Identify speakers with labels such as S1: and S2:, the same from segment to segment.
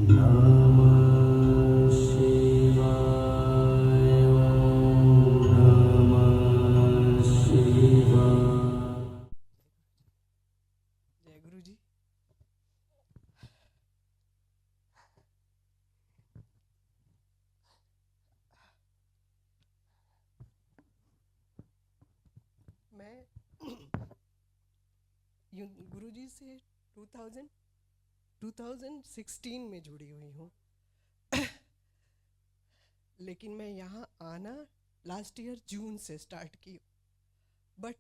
S1: नमः शिवाय ॐ नमः शिवाय।
S2: जय गुरु जी। मैं गुरु जी से 2000 2016 में जुड़ी हुई हूँ, लेकिन मैं यहाँ आना लास्ट ईयर जून से स्टार्ट की। बट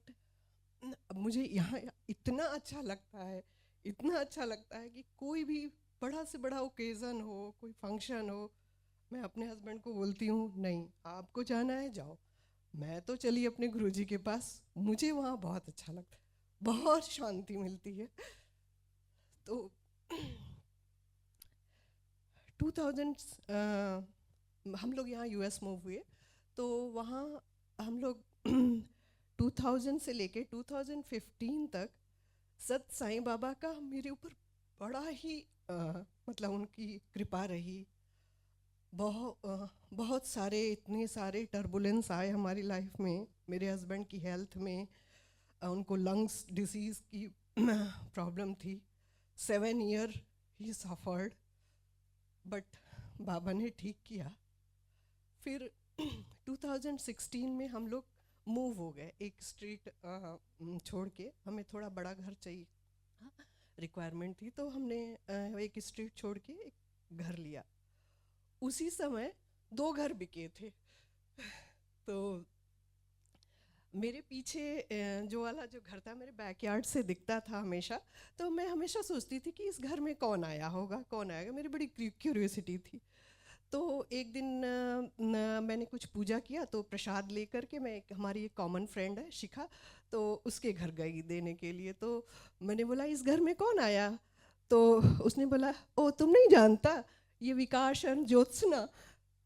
S2: मुझे यहाँ इतना अच्छा लगता है, इतना अच्छा लगता है कि कोई भी बड़ा से बड़ा ओकेज़न हो, कोई फंक्शन हो, मैं अपने हस्बैंड को बोलती हूँ नहीं आपको जाना है जाओ, मैं तो चली अपने गुरुजी के पास। मुझे वहाँ बहुत अच्छा लगता है, बहुत शांति मिलती है। तो 2000 हम लोग यहाँ यूएस मूव हुए, तो वहाँ हम लोग 2000 से लेके 2015 तक सत साईं बाबा का मेरे ऊपर बड़ा ही मतलब उनकी कृपा रही। बहुत सारे इतने सारे टर्बुलेंस आए हमारी लाइफ में। मेरे हस्बैंड की हेल्थ में उनको लंग्स डिसीज़ की प्रॉब्लम थी। 7 ईयर ही सफ़र्ड, बट बाबा ने ठीक किया। फिर 2016 में हम लोग मूव हो गए, एक स्ट्रीट छोड़ के। हमें थोड़ा बड़ा घर चाहिए, रिक्वायरमेंट थी, तो हमने एक स्ट्रीट छोड़ के एक घर लिया। उसी समय 2 घर बिके थे। तो मेरे पीछे जो वाला जो घर था मेरे बैकयार्ड से दिखता था हमेशा, तो मैं हमेशा सोचती थी कि इस घर में कौन आया होगा, कौन आएगा। मेरी बड़ी क्यूरियोसिटी थी। तो एक दिन मैंने कुछ पूजा किया, तो प्रसाद लेकर के मैं हमारी एक कॉमन फ्रेंड है शिखा, तो उसके घर गई देने के लिए। तो मैंने बोला इस घर में कौन आया, तो उसने बोला ओ तुम नहीं जानता, ये विकास और ज्योत्सना।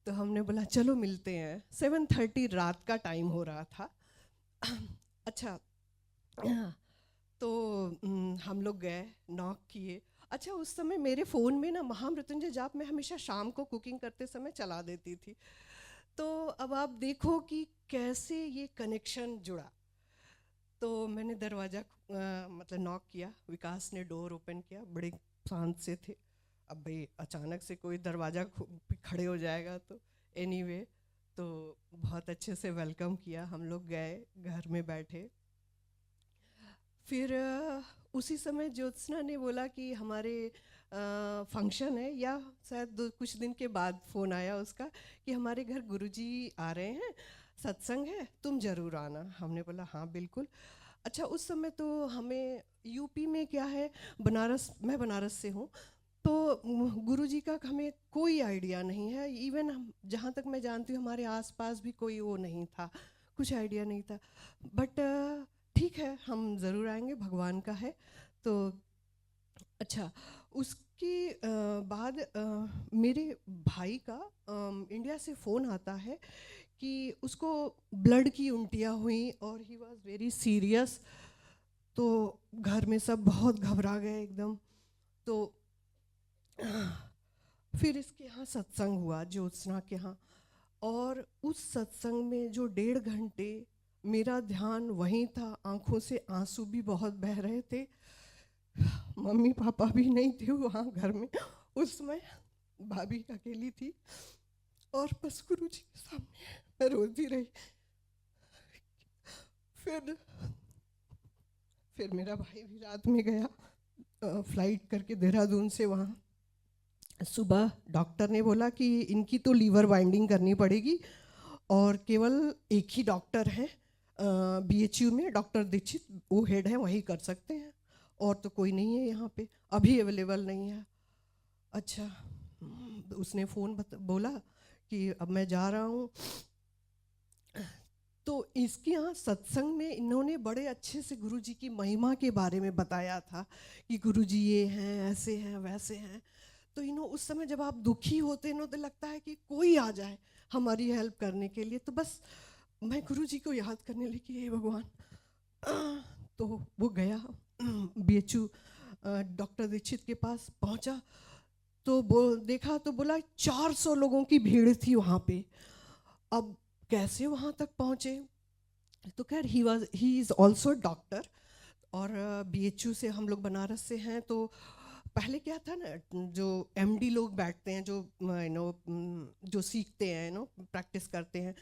S2: तो हमने बोला चलो मिलते हैं। 7:30 रात का टाइम हो रहा था। अच्छा, तो हम लोग गए, नॉक किए। अच्छा, उस समय मेरे फ़ोन में ना महामृत्युंजय जाप मैं हमेशा शाम को कुकिंग करते समय चला देती थी। तो अब आप देखो कि कैसे ये कनेक्शन जुड़ा। तो मैंने दरवाज़ा मतलब नॉक किया, विकास ने डोर ओपन किया, बड़े शांत से थे। अब भाई अचानक से कोई दरवाज़ा खड़े हो जाएगा, तो एनीवे तो बहुत अच्छे से वेलकम किया। हम लोग गए, घर में बैठे। फिर उसी समय ज्योत्सना ने बोला कि हमारे फंक्शन है, या शायद कुछ दिन के बाद फ़ोन आया उसका कि हमारे घर गुरुजी आ रहे हैं, सत्संग है, तुम ज़रूर आना। हमने बोला हाँ बिल्कुल। अच्छा, उस समय तो हमें यूपी में क्या है, बनारस, मैं बनारस से हूँ, तो गुरुजी का हमें कोई आइडिया नहीं है। इवन जहाँ तक मैं जानती हूँ हमारे आसपास भी कोई वो नहीं था, कुछ आइडिया नहीं था। बट ठीक है, हम ज़रूर आएंगे, भगवान का है। तो अच्छा, उसके बाद मेरे भाई का इंडिया से फ़ोन आता है कि उसको ब्लड की उल्टियाँ हुई और ही वॉज वेरी सीरियस। तो घर में सब बहुत घबरा गए एकदम। तो फिर इसके यहाँ सत्संग हुआ ज्योत्सना के यहाँ, और उस सत्संग में जो 1.5 घंटे मेरा ध्यान वहीं था, आंखों से आंसू भी बहुत बह रहे थे। मम्मी पापा भी नहीं थे वहाँ घर में उस समय, भाभी अकेली थी, और बस गुरु जी के सामने मैं रोती रही। फिर फिर मेरा भाई भी रात में गया फ्लाइट करके देहरादून से वहाँ। सुबह डॉक्टर ने बोला कि इनकी तो लीवर बाइंडिंग करनी पड़ेगी, और केवल एक ही डॉक्टर हैं बीएचयू में, डॉक्टर दीक्षित, वो हेड है, वही कर सकते हैं, और तो कोई नहीं है यहाँ पे, अभी अवेलेबल नहीं है। अच्छा, उसने फ़ोन बोला कि अब मैं जा रहा हूँ। तो इसके यहाँ सत्संग में इन्होंने बड़े अच्छे से गुरुजी की महिमा के बारे में बताया था कि गुरुजी ये हैं, ऐसे हैं, वैसे हैं। तो उस समय जब आप दुखी होते हैं तो लगता है कि कोई आ जाए हमारी हेल्प करने के लिए। तो बस मैं गुरुजी को याद करने लगी, हे भगवान। तो वो गया बीएचयू, डॉक्टर दीक्षित के पास पहुंचा। तो देखा तो बोला 400 लोगों की भीड़ थी वहाँ पे। अब कैसे वहाँ तक पहुँचे? तो खैर ही इज़ ऑल्सो डॉक्टर, और बीएचयू से हम लोग बनारस से हैं। तो पहले क्या था ना, जो एमडी लोग बैठते हैं, जो जो सीखते हैं, प्रैक्टिस करते हैं,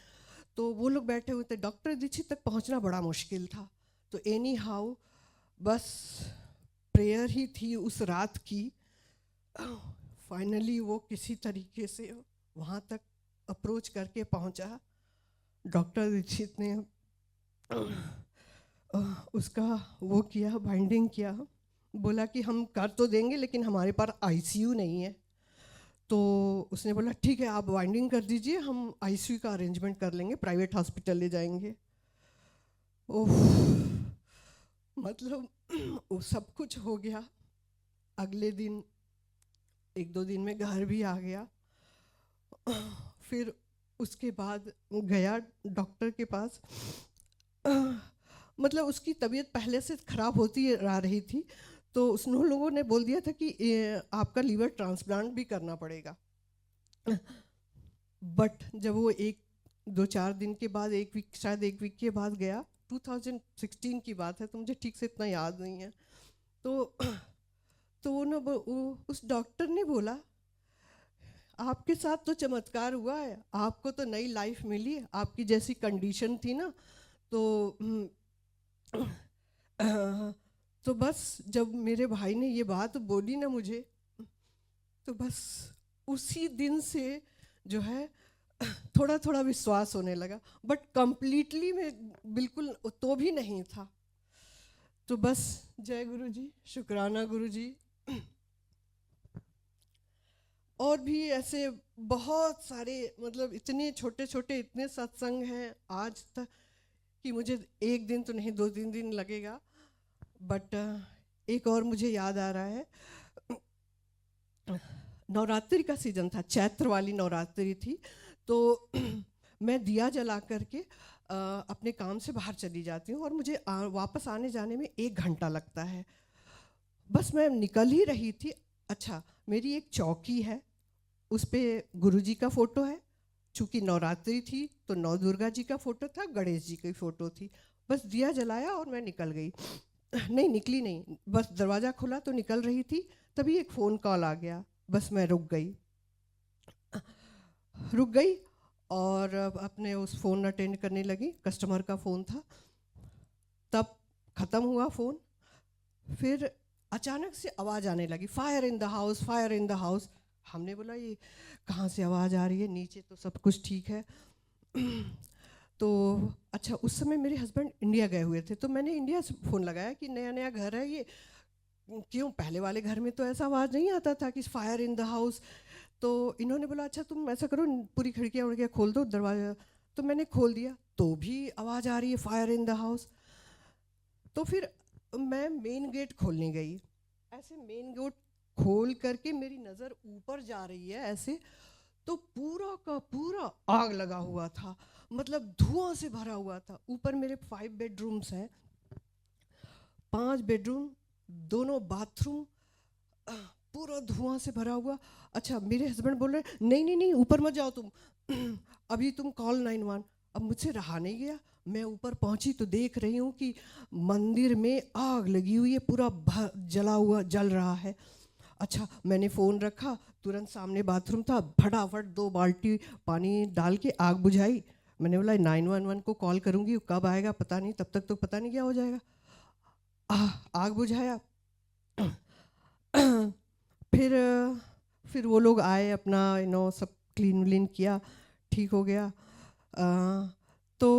S2: तो वो लोग बैठे हुए थे। डॉक्टर दीक्षित तक पहुंचना बड़ा मुश्किल था। तो एनी हाउ बस प्रेयर ही थी उस रात की। फाइनली वो किसी तरीके से वहाँ तक अप्रोच करके पहुँचा। डॉक्टर दीक्षित ने उसका वो किया, बाइंडिंग किया। बोला कि हम कर तो देंगे लेकिन हमारे पास आईसीयू नहीं है। तो उसने बोला ठीक है, आप बाइंडिंग कर दीजिए, हम आईसीयू का अरेंजमेंट कर लेंगे, प्राइवेट हॉस्पिटल ले जाएंगे। ओह, मतलब वो सब कुछ हो गया। अगले दिन 1-2 दिन में घर भी आ गया। फिर उसके बाद गया डॉक्टर के पास। मतलब उसकी तबीयत पहले से ख़राब होती आ रही थी, तो उन लोगों ने बोल दिया था कि आपका लीवर ट्रांसप्लांट भी करना पड़ेगा। बट जब वो 1-2-4 दिन के बाद, 1 वीक, शायद 1 वीक के बाद गया, 2016 की बात है, तो मुझे ठीक से इतना याद नहीं है। तो उस डॉक्टर ने बोला आपके साथ तो चमत्कार हुआ है, आपको तो नई लाइफ मिली है, आपकी जैसी कंडीशन थी ना। तो तो बस जब मेरे भाई ने ये बात बोली ना मुझे, तो बस उसी दिन से जो है थोड़ा थोड़ा विश्वास होने लगा, बट कंप्लीटली में बिल्कुल तो भी नहीं था। तो बस जय गुरु जी, शुक्राना गुरु जी। और भी ऐसे बहुत सारे, मतलब इतने छोटे छोटे इतने सत्संग हैं आज तक कि मुझे 1 दिन तो नहीं 2-3 दिन लगेगा। बट एक और मुझे याद आ रहा है, नवरात्रि का सीज़न था, चैत्र वाली नवरात्रि थी। तो मैं दिया जला करके अपने काम से बाहर चली जाती हूँ, और मुझे वापस आने जाने में 1 घंटा लगता है। बस मैं निकल ही रही थी। अच्छा, मेरी एक चौकी है, उस पर गुरुजी का फ़ोटो है, चूँकि नवरात्रि थी तो नौ दुर्गा जी का फ़ोटो था, गणेश जी की फ़ोटो थी। बस दिया जलाया और मैं निकल गई। नहीं निकली नहीं, बस दरवाज़ा खुला तो निकल रही थी, तभी एक फ़ोन कॉल आ गया। बस मैं रुक गई और अपने उस फ़ोन अटेंड करने लगी। कस्टमर का फ़ोन था। तब ख़त्म हुआ फ़ोन, फिर अचानक से आवाज़ आने लगी, fire in the house, fire in the house. हमने बोला ये कहाँ से आवाज़ आ रही है, नीचे तो सब कुछ ठीक है। तो अच्छा, उस समय मेरे हस्बैंड इंडिया गए हुए थे, तो मैंने इंडिया से फ़ोन लगाया कि नया नया घर है ये, क्यों पहले वाले घर में तो ऐसा आवाज़ नहीं आता था कि फायर इन द हाउस। तो इन्होंने बोला अच्छा तुम ऐसा करो, पूरी खिड़कियाँ उड़कियाँ खोल दो, दरवाज़ा। तो मैंने खोल दिया तो भी आवाज़ आ रही है फायर इन द हाउस। तो फिर मैं मेन गेट खोलने गई, ऐसे मेन गेट खोल करके मेरी नज़र ऊपर जा रही है ऐसे, तो पूरा का पूरा आग लगा हुआ था, मतलब धुआं से भरा हुआ था। ऊपर मेरे 5 बेडरूम्स हैं, 5 बेडरूम, दोनों बाथरूम, पूरा धुआं से भरा हुआ। अच्छा, मेरे हस्बैंड बोल रहे नहीं नहीं नहीं ऊपर मत जाओ तुम, अभी तुम कॉल 911। अब मुझसे रहा नहीं गया, मैं ऊपर पहुंची तो देख रही हूँ कि मंदिर में आग लगी हुई है, पूरा जला हुआ जल रहा है। अच्छा, मैंने फ़ोन रखा, तुरंत सामने बाथरूम था, फटाफट 2 बाल्टी पानी डाल के आग बुझाई। मैंने बोला 911 को कॉल करूँगी, कब आएगा पता नहीं, तब तक तो पता नहीं क्या हो जाएगा। आग बुझाया। फिर वो लोग आए, अपना सब क्लीन व्लीन किया, ठीक हो गया। तो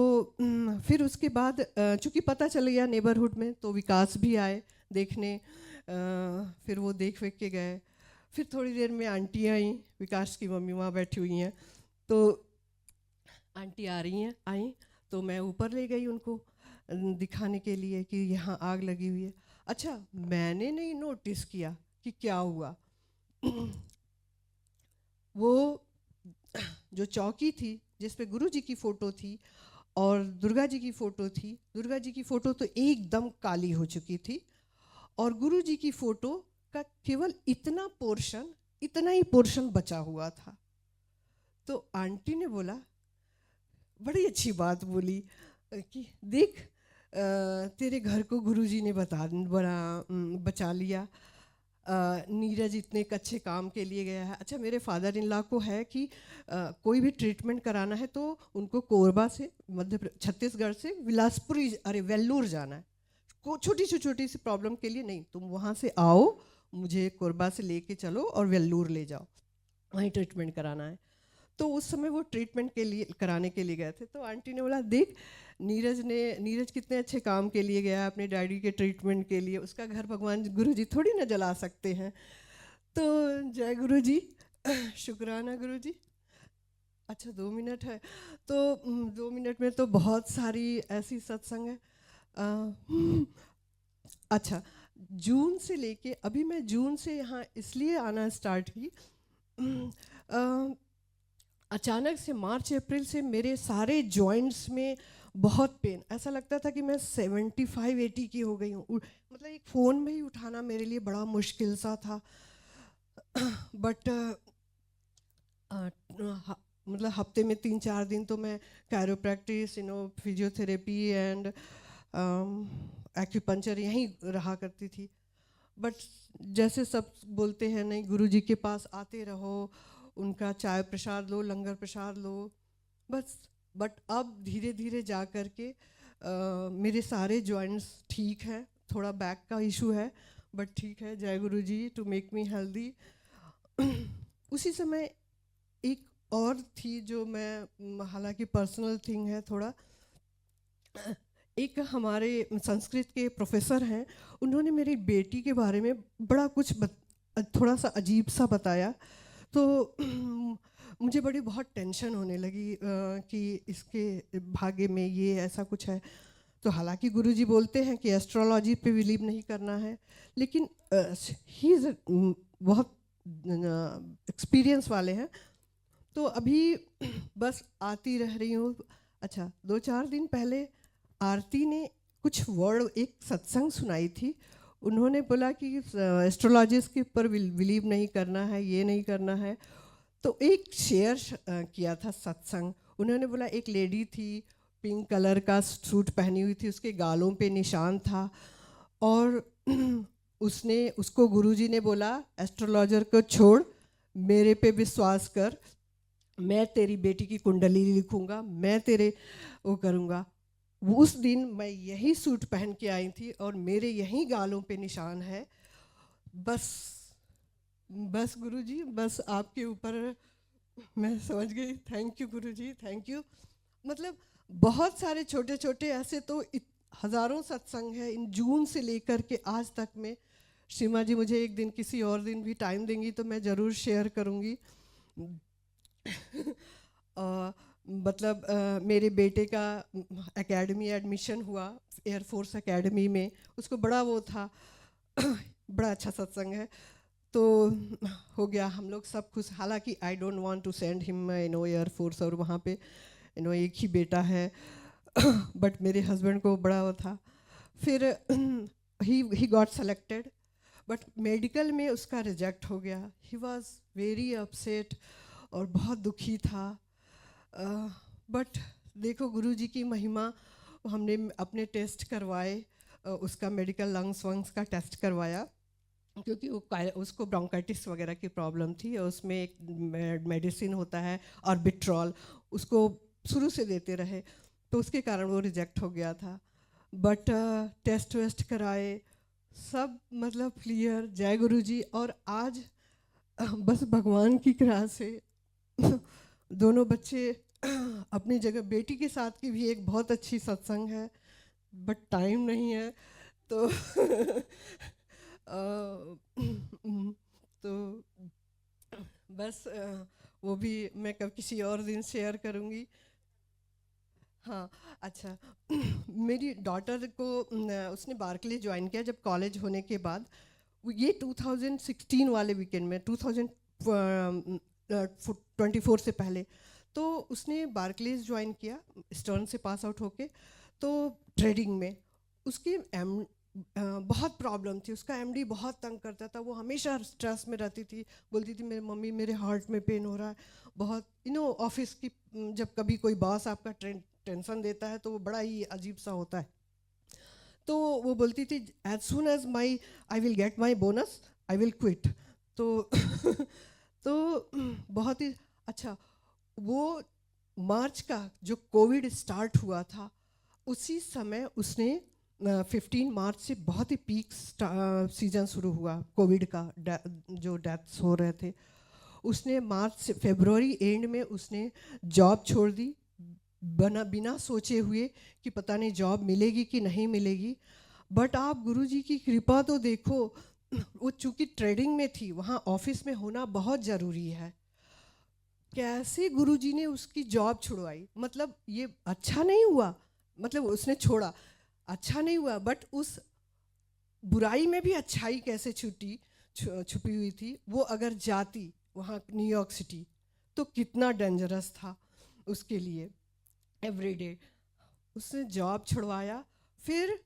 S2: फिर उसके बाद चूँकि पता चल गया नेबरहुड में, तो विकास भी आए देखने। फिर वो देख वेख के गए। फिर थोड़ी देर में आंटी आई, विकास की मम्मी वहाँ बैठी हुई हैं, तो आंटी आई तो मैं ऊपर ले गई उनको दिखाने के लिए कि यहाँ आग लगी हुई है। अच्छा, मैंने नहीं नोटिस किया कि क्या हुआ। वो जो चौकी थी जिस पे गुरु जी की फ़ोटो थी और दुर्गा जी की फ़ोटो थी, दुर्गा जी की फ़ोटो तो एकदम काली हो चुकी थी, और गुरु जी की फ़ोटो का केवल इतना पोर्शन इतना ही पोर्शन बचा हुआ था। तो आंटी ने बोला, बड़ी अच्छी बात बोली कि देख तेरे घर को गुरुजी ने बचा लिया। नीरज इतने एक अच्छे काम के लिए गया है। अच्छा, मेरे फादर इन लॉ को है कि कोई भी ट्रीटमेंट कराना है तो उनको कोरबा से छत्तीसगढ़ से बिलासपुर अरे वेल्लूर जाना है। छोटी सी प्रॉब्लम के लिए नहीं, तुम वहाँ से आओ, मुझे कोरबा से लेके चलो और वेल्लूर ले जाओ, वहीं ट्रीटमेंट कराना है। तो उस समय वो ट्रीटमेंट के लिए कराने के लिए गए थे। तो आंटी ने बोला, देख नीरज कितने अच्छे काम के लिए गया अपने डैडी के ट्रीटमेंट के लिए, उसका घर भगवान गुरुजी थोड़ी ना जला सकते हैं। तो जय गुरुजी, शुक्राना गुरुजी। अच्छा 2 मिनट है तो 2 मिनट में तो बहुत सारी ऐसी सत्संग है। अच्छा, जून से लेके अभी मैं जून से यहाँ इसलिए आना स्टार्ट की, अचानक से मार्च अप्रैल से मेरे सारे जॉइंट्स में बहुत पेन, ऐसा लगता था कि मैं 75-80 की हो गई हूँ। मतलब एक फ़ोन में ही उठाना मेरे लिए बड़ा मुश्किल सा था। बट मतलब हफ्ते में 3-4 दिन तो मैं कायरोप्रैक्टिस, फिजियोथेरेपी एंड एक्यूपंचर यहीं रहा करती थी। बट जैसे सब बोलते हैं, नहीं गुरुजी के पास आते रहो, उनका चाय प्रसाद लो, लंगर प्रसाद लो, बस। बट अब धीरे धीरे जा कर के मेरे सारे जॉइंट्स ठीक हैं। थोड़ा बैक का इशू है बट ठीक है। जय गुरुजी टू मेक मी हेल्दी। उसी समय एक और थी जो मैं, हालांकि पर्सनल थिंग है थोड़ा, एक हमारे संस्कृत के प्रोफेसर हैं, उन्होंने मेरी बेटी के बारे में बड़ा कुछ थोड़ा सा अजीब सा बताया। तो मुझे बड़ी बहुत टेंशन होने लगी कि इसके भाग्य में ये ऐसा कुछ है। तो हालांकि गुरुजी बोलते हैं कि एस्ट्रोलॉजी पे बिलीव नहीं करना है, लेकिन ही इज़ बहुत एक्सपीरियंस वाले हैं। तो अभी बस आती रह रही हूँ। अच्छा, 2-4 दिन पहले आरती ने कुछ वर्ड, एक सत्संग सुनाई थी। उन्होंने बोला कि एस्ट्रोलॉजिस्ट के ऊपर बिलीव नहीं करना है, ये नहीं करना है। तो एक शेयर किया था सत्संग। उन्होंने बोला एक लेडी थी, पिंक कलर का सूट पहनी हुई थी, उसके गालों पे निशान था और उसको गुरुजी ने बोला, एस्ट्रोलॉजर को छोड़, मेरे पे विश्वास कर, मैं तेरी बेटी की कुंडली लिखूंगा, मैं तेरे वो करूँगा। उस दिन मैं यही सूट पहन के आई थी और मेरे यही गालों पे निशान है। बस गुरुजी, बस आपके ऊपर मैं समझ गई। Thank you Guruji, thank you. मतलब बहुत सारे छोटे छोटे ऐसे तो हज़ारों सत्संग है इन जून से लेकर के आज तक में। सीमा जी मुझे एक दिन किसी और दिन भी टाइम देंगी तो मैं ज़रूर शेयर करूँगी। मतलब मेरे बेटे का एकेडमी एडमिशन हुआ, एयरफोर्स एकेडमी में, उसको बड़ा वो था। बड़ा अच्छा सत्संग है। तो हो गया, हम लोग सब खुश। हालांकि I don't want to send him air force, और वहाँ पे एक ही बेटा है। बट मेरे हस्बैंड को बड़ा वो था। फिर he got selected, but medical में उसका रिजेक्ट हो गया। ही वॉज वेरी अपसेट और बहुत दुखी था। बट देखो गुरुजी की महिमा, हमने अपने टेस्ट करवाए, उसका मेडिकल लंग्स वंग्स का टेस्ट करवाया, क्योंकि उसको ब्रोंकाइटिस वगैरह की प्रॉब्लम थी और उसमें एक मेडिसिन होता है ऑर्बिट्रॉल, उसको शुरू से देते रहे तो उसके कारण वो रिजेक्ट हो गया था। बट टेस्ट वेस्ट कराए, सब मतलब क्लियर, जय गुरुजी। और आज बस भगवान की कृपा से दोनों बच्चे अपनी जगह। बेटी के साथ की भी एक बहुत अच्छी सत्संग है बट टाइम नहीं है तो तो बस वो भी मैं कब किसी और दिन शेयर करूँगी। हाँ, अच्छा। मेरी डॉटर को उसने बार्कले ज्वाइन किया जब कॉलेज होने के बाद। ये 2016 वाले वीकेंड में, 2024 से पहले। तो उसने बार्कलेज ज्वाइन किया, स्टर्न से पास आउट होके। तो ट्रेडिंग में उसके बहुत प्रॉब्लम थी, उसका एमडी बहुत तंग करता था, वो हमेशा स्ट्रेस में रहती थी, बोलती थी मेरे मम्मी मेरे हार्ट में पेन हो रहा है बहुत, ऑफिस की जब कभी कोई बॉस आपका टेंशन देता है तो वो बड़ा ही अजीब सा होता है। तो वो बोलती थी as soon as my I will get my bonus I will quit. तो तो बहुत ही अच्छा, वो मार्च का जो कोविड स्टार्ट हुआ था उसी समय उसने 15 मार्च से बहुत ही पीक सीजन शुरू हुआ कोविड का, जो डेथ्स हो रहे थे, उसने मार्च से फरवरी एंड में उसने जॉब छोड़ दी, बिना सोचे हुए कि पता नहीं जॉब मिलेगी कि नहीं मिलेगी। बट आप गुरुजी की कृपा तो देखो, वो चूँकि ट्रेडिंग में थी, वहाँ ऑफिस में होना बहुत ज़रूरी है, कैसे गुरुजी ने उसकी जॉब छुड़वाई। मतलब ये अच्छा नहीं हुआ, मतलब उसने छोड़ा, अच्छा नहीं हुआ, बट उस बुराई में भी अच्छाई कैसे छुपी हुई थी। वो अगर जाती वहाँ न्यूयॉर्क सिटी तो कितना डेंजरस था उसके लिए एवरीडे। उसने जॉब छुड़वाया, फिर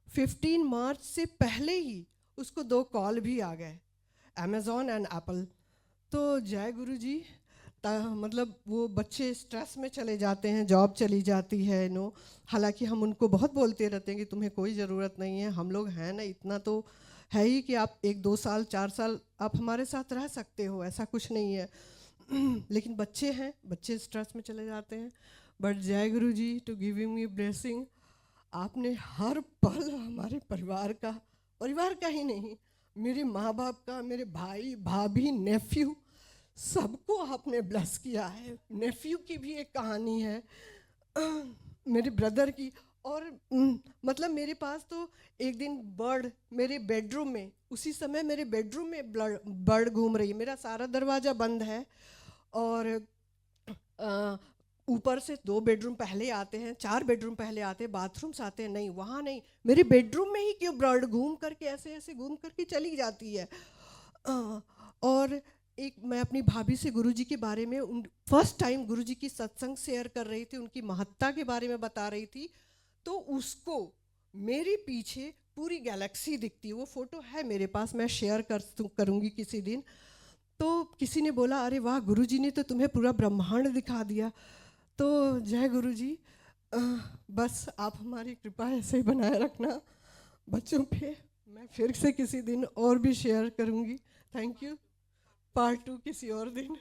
S2: 15 मार्च से पहले ही उसको 2 कॉल भी आ गए, अमेज़ॉन एंड एप्पल। तो जय गुरु जी, मतलब वो बच्चे स्ट्रेस में चले जाते हैं, जॉब चली जाती है हालांकि हम उनको बहुत बोलते रहते हैं कि तुम्हें कोई ज़रूरत नहीं है, हम लोग हैं ना, इतना तो है ही कि आप 1-2 साल 4 साल आप हमारे साथ रह सकते हो, ऐसा कुछ नहीं है। लेकिन बच्चे हैं, बच्चे स्ट्रेस में चले जाते हैं। बट जय गुरु जी टू गिविंग मी ब्लेसिंग, आपने हर पल हमारे परिवार का ही नहीं, मेरे माँ बाप का, मेरे भाई भाभी नेफ्यू, सबको आपने ब्लेस किया है। नेफ्यू की भी एक कहानी है, मेरे ब्रदर की। और मतलब मेरे पास तो एक दिन बर्ड मेरे बेडरूम में, उसी समय मेरे बेडरूम में बर्ड घूम रही है, मेरा सारा दरवाज़ा बंद है और ऊपर से 2 बेडरूम पहले आते हैं, 4 बेडरूम पहले आते हैं, बाथरूम्स आते हैं, नहीं वहाँ नहीं, मेरे बेडरूम में ही क्यों बर्ड घूम करके ऐसे ऐसे घूम करके चली जाती है। और एक मैं अपनी भाभी से गुरुजी के बारे में फर्स्ट टाइम गुरुजी की सत्संग शेयर कर रही थी, उनकी महत्ता के बारे में बता रही थी, तो उसको मेरे पीछे पूरी गैलेक्सी दिखती है। वो फोटो है मेरे पास, मैं शेयर करूँगी किसी दिन। तो किसी ने बोला अरे वाह गुरुजी ने तो तुम्हें पूरा ब्रह्मांड दिखा दिया। तो जय गुरुजी, बस आप हमारी कृपा ऐसे ही बनाए रखना बच्चों पे। मैं फिर से किसी दिन और भी शेयर करूँगी। Thank you. पार्ट 2 किसी और दिन।